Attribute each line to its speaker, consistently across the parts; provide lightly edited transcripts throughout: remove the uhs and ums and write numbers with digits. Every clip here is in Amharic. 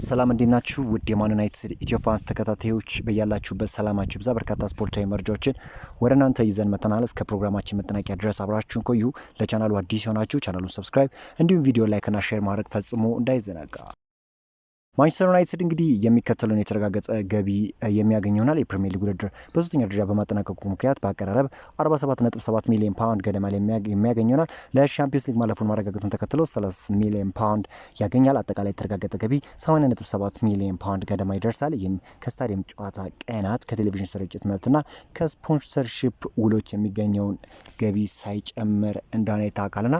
Speaker 1: ሰላም እንዴናችሁ ውድ የማን ዩናይትድ ኢትዮ ፋንስ ተከታታዮች በያላችሁበት ሰላማችሁ ብዛ። በርካታ ስፖርታዊ መረጃዎችን ወደ እናንተ ይዘን መተናል። እስከ ፕሮግራማችን መጠናቂያ ድረስ አብራችሁን ቆዩ። ለቻናሉ አዲስ የሆናችሁ ቻናሉን ሰብስክራይብ እንዲሁም ቪዲዮ ላይክ እና ሼር ማድረግ ፈጽሞ እንዳይዘነጋ። ማንቸስተር ዩናይትድ እንግዲህ የሚከተለውን የተረጋገጠ ገቢ የሚያገኝ ይሆናል። የፕሪሚየር ሊግ ውድድር በሶስተኛ ደረጃ በማጠናቀቁ ምክንያት በአቀራረብ 47.7 ሚሊዮን ፓውንድ ገደማ የሚያገኝ ይሆናል። ለሻምፒዮንስ ሊግ ማለፉን ማረጋገጡን ተከትሎ 30 ሚሊዮን ፓውንድ ያገኛል። አጠቃላይ የተረጋገጠ ገቢ 80.7 ሚሊዮን ፓውንድ ገደማ ይደርሳል። ይህም ከስታዲየም ጨዋታ ቀናት፣ ከቴሌቪዥን ስርጭት መብትና ከስፖንሰርሺፕ ውሎች የሚገኘውን ገቢ ሳይጨምር እንደሆነ ይታወቃልና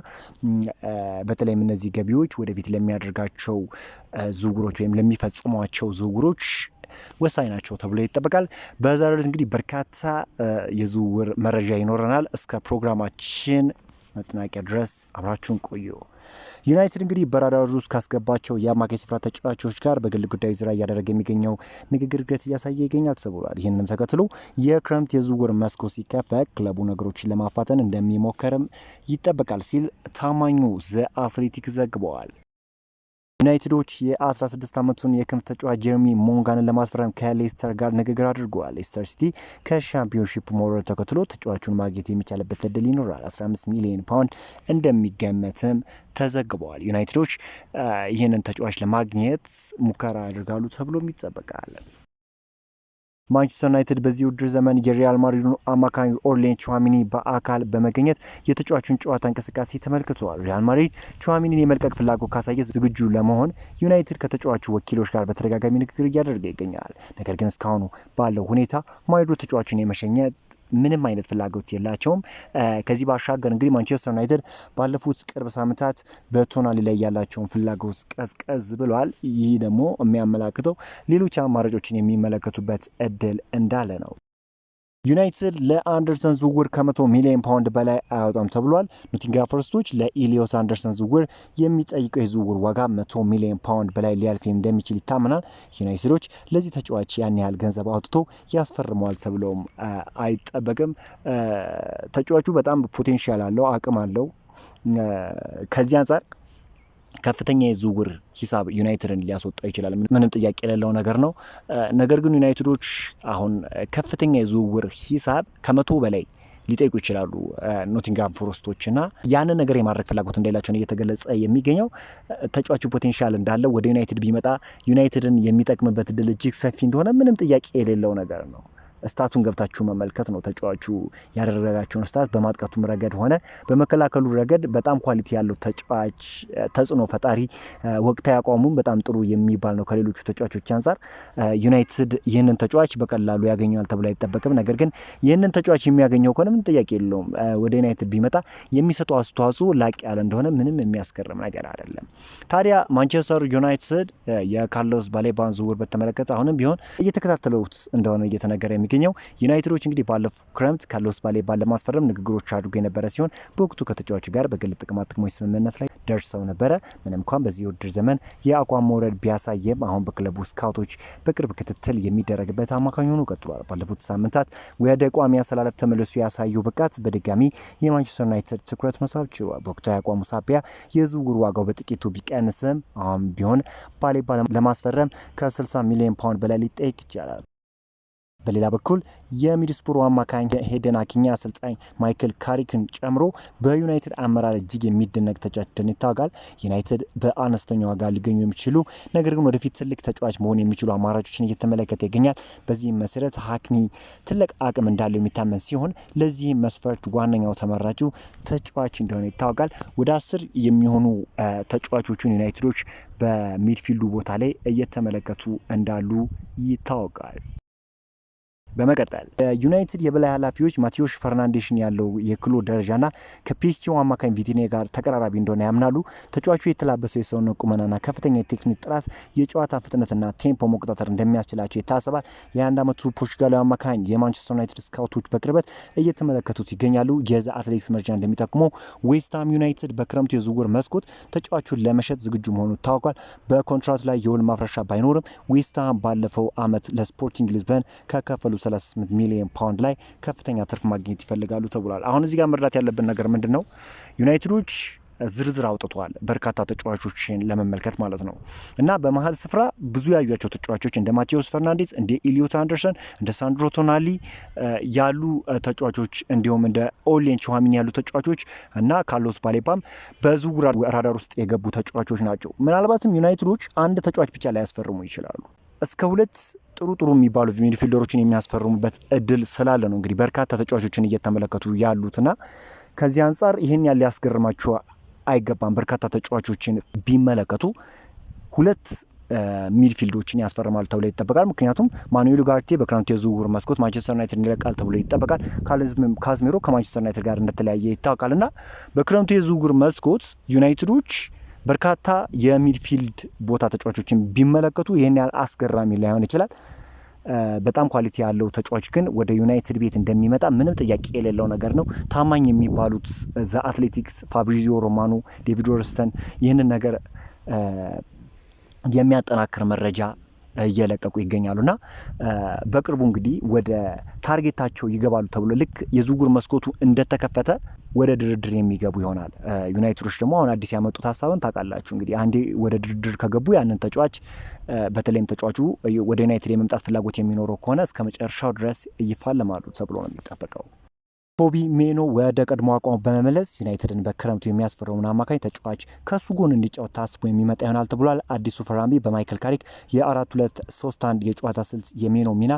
Speaker 1: በተለይም እነዚህ ገቢዎች ወደፊት ለሚያደርጋቸው ዝውውሮች ወይም ለሚፈጽሟቸው ዝውውሮች ወሳኝ ናቸው ተብሎ ይጠበቃል። በዛሬው ዕለት እንግዲህ በርካታ የዝውውር መረጃ ይኖረናል። እስከ ፕሮግራማችን መጠናቂያ ድረስ አብራችሁን ቆዩ። ዩናይትድ እንግዲህ በራዳሩ ውስጥ ካስገባቸው የአማካይ ስፍራ ተጫዋቾች ጋር በግል ጉዳይ ዙሪያ እያደረገ የሚገኘው ንግግር እድገት እያሳየ ይገኛል ተብሏል። ይህንንም ተከትሎ የክረምት የዝውውር መስኮት ሲከፈት ክለቡ ነገሮችን ለማፋጠን እንደሚሞከርም ይጠበቃል ሲል ታማኙ ዘ አትሌቲክ ዘግበዋል። ዩናይትዶች የ16 ዓመቱን የክንፍ ተጫዋች ጀርሚ ሞንጋንን ለማስፈረም ከሌስተር ጋር ንግግር አድርገዋል። ሌስተር ሲቲ ከሻምፒዮንሺፕ መውረድ ተከትሎ ተጫዋቹን ማግኘት የሚቻልበት እድል ይኖራል። 15 ሚሊዮን ፓውንድ እንደሚገመትም ተዘግበዋል። ዩናይትዶች ይህንን ተጫዋች ለማግኘት ሙከራ ያደርጋሉ ተብሎም ይጠበቃል። ማንቸስተር ዩናይትድ በዚህ ውድድር ዘመን የሪያል ማድሪድ አማካኝ ኦርሌን ቹዋሚኒ በአካል በመገኘት የተጫዋቹን ጨዋታ እንቅስቃሴ ተመልክተዋል። ሪያል ማድሪድ ቹዋሚኒን የመልቀቅ ፍላጎት ካሳየ ዝግጁ ለመሆን ዩናይትድ ከተጫዋቹ ወኪሎች ጋር በተደጋጋሚ ንግግር እያደረገ ይገኛል። ነገር ግን እስካሁኑ ባለው ሁኔታ ማድሪድ ተጫዋቹን የመሸኘት ምንም አይነት ፍላጎት የላቸውም። ከዚህ ባሻገር እንግዲህ ማንቸስተር ዩናይትድ ባለፉት ቅርብ ሳምንታት በቶናሊ ላይ ያላቸውን ፍላጎት ቀዝቀዝ ብሏል። ይህ ደግሞ የሚያመላክተው ሌሎች አማራጮችን የሚመለከቱበት እድል እንዳለ ነው። ዩናይትድ ለአንደርሰን ዝውውር ከ100 ሚሊዮን ፓውንድ በላይ አያወጣም ተብሏል። ኖቲንግሃም ፎረስቶች ለኢሊዮስ አንደርሰን ዝውውር የሚጠይቀው የዝውውር ዋጋ 100 ሚሊዮን ፓውንድ በላይ ሊያልፍ እንደሚችል ይታመናል። ዩናይትዶች ለዚህ ተጫዋች ያን ያህል ገንዘብ አውጥቶ ያስፈርመዋል ተብሎም አይጠበቅም። ተጫዋቹ በጣም ፖቴንሻል አለው፣ አቅም አለው። ከዚህ አንጻር ከፍተኛ የዝውውር ሂሳብ ዩናይትድን ሊያስወጣ ይችላል። ምንም ጥያቄ የሌለው ነገር ነው። ነገር ግን ዩናይትዶች አሁን ከፍተኛ የዝውውር ሂሳብ ከ100 በላይ ሊጠይቁ ይችላሉ ኖቲንግሃም ፎረስቶችና ያንን ነገር የማድረግ ፍላጎት እንደሌላቸው እየተገለጸ የሚገኘው ተጫዋቹ ፖቴንሻል እንዳለው ወደ ዩናይትድ ቢመጣ ዩናይትድን የሚጠቅምበት እድል እጅግ ሰፊ እንደሆነ ምንም ጥያቄ የሌለው ነገር ነው። ስታቱን ገብታችሁ መመልከት ነው። ተጫዋቹ ያደረጋቸውን ስታት በማጥቃቱም ረገድ ሆነ በመከላከሉ ረገድ በጣም ኳሊቲ ያለው ተጫዋች፣ ተጽዕኖ ፈጣሪ፣ ወቅታዊ አቋሙም በጣም ጥሩ የሚባል ነው ከሌሎቹ ተጫዋቾች አንጻር። ዩናይትድ ይህንን ተጫዋች በቀላሉ ያገኘዋል ተብሎ አይጠበቅም። ነገር ግን ይህንን ተጫዋች የሚያገኘው ከሆነ ምን ጥያቄ የለውም ወደ ዩናይትድ ቢመጣ የሚሰጠው አስተዋጽኦ ላቅ ያለ እንደሆነ ምንም የሚያስገርም ነገር አይደለም። ታዲያ ማንቸስተር ዩናይትድ የካርሎስ ባሌባን ዝውውር በተመለከተ አሁንም ቢሆን እየተከታተሉት እንደሆነ እየተነገረ የሚገኘው ዩናይትዶች እንግዲህ ባለፈው ክረምት ካርሎስ ባሌባን ለማስፈረም ንግግሮች አድርጎ የነበረ ሲሆን በወቅቱ ከተጫዋቹ ጋር በግል ጥቅሞች ስምምነት ላይ ደርሰው ነበረ። ምንም እንኳን በዚህ ውድድር ዘመን የአቋም መውረድ ቢያሳየም አሁን በክለቡ ስካውቶች በቅርብ ክትትል የሚደረግበት አማካኝ ሆኖ ቀጥሏል። ባለፉት ሳምንታት ወደ ቋሚ አሰላለፍ ተመልሶ ያሳየው ብቃት በድጋሚ የማንቸስተር ዩናይትድ ትኩረት መሳብ ችሏል። በወቅታዊ አቋሙ ሳቢያ የዝውውር ዋጋው በጥቂቱ ቢቀንስም አሁን ቢሆን ባሌባን ለማስፈረም ከ60 ሚሊዮን ፓውንድ በላይ ሊጠይቅ ይችላል። በሌላ በኩል የሚድስቡሩ አማካኝ ሄደን አኪኛ አሰልጣኝ ማይክል ካሪክን ጨምሮ በዩናይትድ አመራር እጅግ የሚደነቅ ተጫዋች እንደሆነ ይታወቃል። ዩናይትድ በአነስተኛ ዋጋ ሊገኙ የሚችሉ ነገር ግን ወደፊት ትልቅ ተጫዋች መሆን የሚችሉ አማራጮችን እየተመለከተ ይገኛል። በዚህም መሰረት ሀክኒ ትልቅ አቅም እንዳለው የሚታመን ሲሆን ለዚህም መስፈርት ዋነኛው ተመራጩ ተጫዋች እንደሆነ ይታወቃል። ወደ 10 የሚሆኑ ተጫዋቾችን ዩናይትዶች በሚድፊልዱ ቦታ ላይ እየተመለከቱ እንዳሉ ይታወቃል። በመቀጠል ዩናይትድ የበላይ ኃላፊዎች ማቴዎስ ፈርናንዴሽን ያለው የክሎ ደረጃና ከፒኤስጂው አማካኝ ቪቲኔ ጋር ተቀራራቢ እንደሆነ ያምናሉ። ተጫዋቹ የተላበሰው የሰውነት ቁመናና ከፍተኛ የቴክኒክ ጥራት የጨዋታ ፍጥነትና ቴምፖ መቆጣጠር እንደሚያስችላቸው ይታሰባል። የ21 ዓመቱ ፖርቹጋላዊ አማካኝ የማንቸስተር ዩናይትድ ስካውቶች በቅርበት እየተመለከቱት ይገኛሉ። የዛ አትሌቲክስ መረጃ እንደሚጠቁመው ዌስትሃም ዩናይትድ በክረምቱ የዝውውር መስኮት ተጫዋቹን ለመሸጥ ዝግጁ መሆኑ ታውቋል። በኮንትራት ላይ የውል ማፍረሻ ባይኖርም ዌስትሃም ባለፈው ዓመት ለስፖርቲንግ ሊዝበን ከከፈሉ 38 ሚሊዮን ፓውንድ ላይ ከፍተኛ ትርፍ ማግኘት ይፈልጋሉ ተብሏል። አሁን እዚህ ጋር መረዳት ያለብን ነገር ምንድነው? ዩናይትዶች ዝርዝር አውጥቷል በርካታ ተጫዋቾችን ለመመልከት ማለት ነው። እና በመሀል ስፍራ ብዙ ያዩቸው ተጫዋቾች እንደ ማቴዎስ ፈርናንዴዝ፣ እንደ ኢሊዮት አንደርሰን፣ እንደ ሳንድሮ ቶናሊ ያሉ ተጫዋቾች እንዲሁም እንደ ኦሌን ቹዋሚኒ ያሉ ተጫዋቾች እና ካርሎስ ባሌባም በዝውውር ራዳር ውስጥ የገቡ ተጫዋቾች ናቸው። ምናልባትም ዩናይትዶች አንድ ተጫዋች ብቻ ላይ ያስፈርሙ ይችላሉ። እስከ 2 ጥሩ የሚባሉ ሚድፊልደሮችን የሚያስፈርሙበት እድል ስላለ ነው እንግዲህ በርካታ ተጫዋቾችን እየተመለከቱ ያሉትና ከዚህ አንጻር ይህን ያለ ያስገርማችሁ አይገባም። በርካታ ተጫዋቾችን ቢመለከቱ 2 ሚድፊልዶችን ያስፈርማሉ ተብሎ ይጠበቃል። ምክንያቱም ማኑኤል ኡጋርቴ በክረምቱ የዝውውር መስኮት ማንቸስተር ዩናይትድ ይለቃል ተብሎ ይጠበቃል። ካዝሜሮ ከማንቸስተር ዩናይትድ ጋር እንደተለያየ ይታወቃልና በክረምቱ የዝውውር መስኮት ዩናይትዶች በርካታ የሚድፊልድ ቦታ ተጫዋቾችን ቢመለከቱ ይህን ያህል አስገራሚ ላይሆን ይችላል። በጣም ኳሊቲ ያለው ተጫዋች ግን ወደ ዩናይትድ ቤት እንደሚመጣ ምንም ጥያቄ የሌለው ነገር ነው። ታማኝ የሚባሉት ዘ አትሌቲክስ፣ ፋብሪዚዮ ሮማኖ፣ ዴቪድ ኦርንስተን ይህንን ነገር የሚያጠናክር መረጃ እየለቀቁ ይገኛሉና በቅርቡ እንግዲህ ወደ ታርጌታቸው ይገባሉ ተብሎ ልክ የዝውውር መስኮቱ እንደተከፈተ ወደ ድርድር የሚገቡ ይሆናል። ዩናይትዶች ደግሞ አሁን አዲስ ያመጡት ሀሳብን ታውቃላችሁ እንግዲህ አንዴ ወደ ድርድር ከገቡ ያንን ተጫዋች በተለይም ተጫዋቹ ወደ ዩናይትድ የመምጣት ፍላጎት የሚኖረው ከሆነ እስከ መጨረሻው ድረስ ይፋለማሉ ተብሎ ነው የሚጠበቀው። ኮቢ ሜኖ ወደ ቀድሞ አቋሙ በመመለስ ዩናይትድን በክረምቱ የሚያስፈርሙን አማካኝ ተጫዋች ከሱ ጎን እንዲጫወት ታስቦ የሚመጣ ይሆናል ተብሏል። አዲሱ ፈራሚ በማይክል ካሪክ የ4-2-3-1 የጨዋታ ስልት የሜኖ ሚና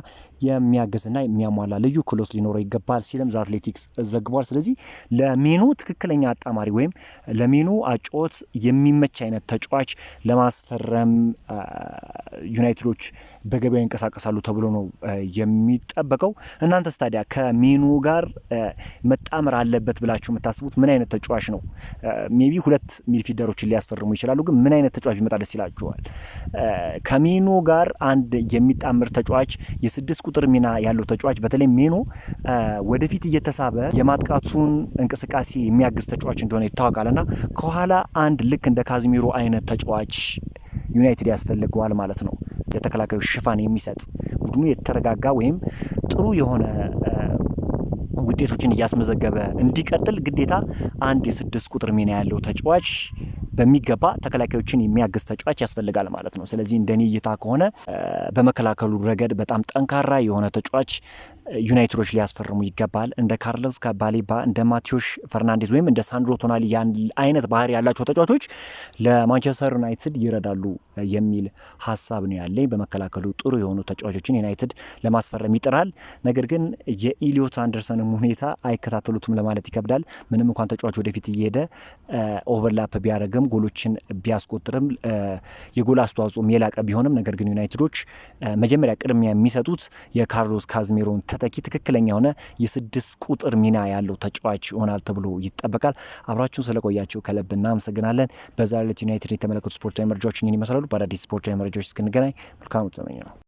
Speaker 1: የሚያገዝና የሚያሟላ ልዩ ክህሎት ሊኖረው ይገባል ሲልም ዘ አትሌቲክስ ዘግቧል። ስለዚህ ለሜኖ ትክክለኛ አጣማሪ ወይም ለሜኖ አጨዋወት የሚመች አይነት ተጫዋች ለማስፈረም ዩናይትዶች በገበያው ይንቀሳቀሳሉ ተብሎ ነው የሚጠበቀው። እናንተስ ታዲያ ከሜኖ ጋር መጣመር አለበት ብላችሁ የምታስቡት ምን አይነት ተጫዋች ነው? ሜቢ 2 ሚድፊልደሮችን ሊያስፈርሙ ይችላሉ፣ ግን ምን አይነት ተጫዋች ቢመጣ ደስ ይላችኋል? ከሜኖ ጋር አንድ የሚጣምር ተጫዋች የ6 ቁጥር ሚና ያለው ተጫዋች በተለይ ሜኖ ወደፊት እየተሳበ የማጥቃቱን እንቅስቃሴ የሚያግዝ ተጫዋች እንደሆነ ይታወቃልና ከኋላ አንድ ልክ እንደ ካዝሚሮ አይነት ተጫዋች ዩናይትድ ያስፈልገዋል ማለት ነው። ለተከላካዮች ሽፋን የሚሰጥ ቡድኑ የተረጋጋ ወይም ጥሩ የሆነ ውጤቶችን እያስመዘገበ እንዲቀጥል ግዴታ አንድ የ6 ቁጥር ሚና ያለው ተጫዋች በሚገባ ተከላካዮችን የሚያግዝ ተጫዋች ያስፈልጋል ማለት ነው። ስለዚህ እንደኔ እይታ ከሆነ በመከላከሉ ረገድ በጣም ጠንካራ የሆነ ተጫዋች ዩናይትዶች ሊያስፈርሙ ይገባል። እንደ ካርሎስ ባሌባ፣ እንደ ማቴዎስ ፈርናንዴዝ ወይም እንደ ሳንድሮ ቶናሊ አይነት ባህሪ ያላቸው ተጫዋቾች ለማንቸስተር ዩናይትድ ይረዳሉ የሚል ሀሳብ ነው ያለኝ። በመከላከሉ ጥሩ የሆኑ ተጫዋቾችን ዩናይትድ ለማስፈረም ይጥራል። ነገር ግን የኢሊዮት አንደርሰንም ሁኔታ አይከታተሉትም ለማለት ይከብዳል። ምንም እንኳን ተጫዋች ወደፊት እየሄደ ኦቨርላፕ ቢያደርግም ጎሎችን ቢያስቆጥርም የጎል አስተዋጽኦም የላቀ ቢሆንም ነገር ግን ዩናይትዶች መጀመሪያ ቅድሚያ የሚሰጡት የካርሎስ ካዝሜሮን ተተኪ ትክክለኛ የሆነ የ6 ቁጥር ሚና ያለው ተጫዋች ይሆናል ተብሎ ይጠበቃል። አብራችሁን ስለቆያችሁ ከልብ እናመሰግናለን። በዛሬው ዕለት ዩናይትድ የተመለከቱ ስፖርታዊ መረጃዎችን ይመስላሉ። በአዳዲስ ስፖርታዊ መረጃዎች እስክንገናኝ መልካም ተመኘ ነው።